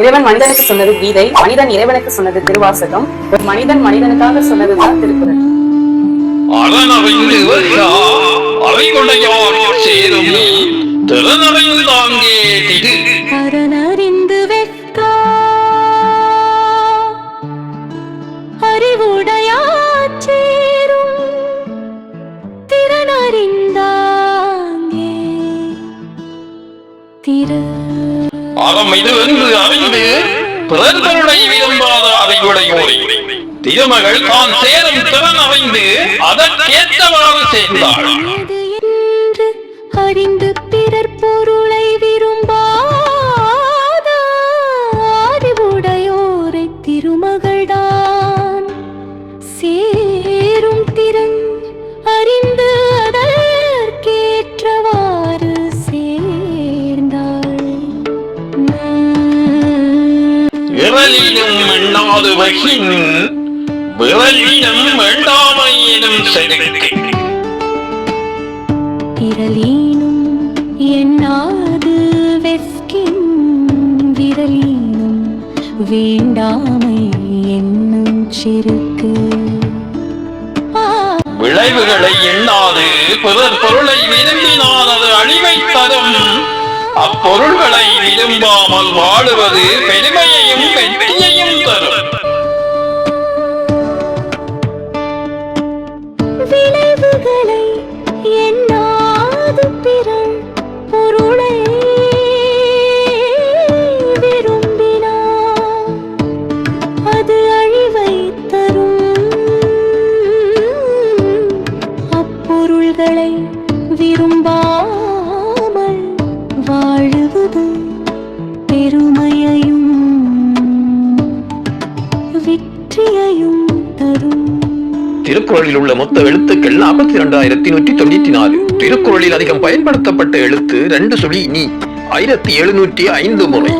இறைவன் மனிதனுக்கு சொன்னது கீதை, மனிதன் இறைவனுக்கு சொன்னது திருவாசகம், மனிதன் மனிதனுக்காக சொன்னதுதான் திருக்குறள். திருமகள் தான் சேரும் திறன் அறிந்து அதற்கேற்றவாறு சேர்ந்தாள். அறிந்து பிறர் பொருளை விரும்பாத அறிவுடையோரை திருமகள்தான் சேரும் திறன் அறிந்து அதற்கேற்றவாறு சேர்ந்தாள். விரலிலும் எண்ணாது வகின் விரலிடம் வேண்டாமை எனும் செருக்கு. விரலீனும் எண்ணாது வெஸ்கின் விரலீனும் வேண்டாமை என்னும் செருக்கு. விளைவுகளை எண்ணாது பிறர் பொருளை விரும்பினால் அது அழிவை தரும். அப்பொருள்களை விரும்பாமல் வாழுவது பெருமையையும் வெற்றியையும் தரும். விளைவுகளை எண்ணாது பிறர் பொருளை விரும்பினால் அது அழிவை தரும். அப்பொருள்களை விரும்பாமல் வாழுவது பெருமையையும் வெற்றியையும் தரும். திருக்குறளில் உள்ள மொத்த எழுத்துக்கள் 42,194. திருக்குறளில் அதிகம் பயன்படுத்தப்பட்ட எழுத்து 2 சுழி நீ 1705 முறை.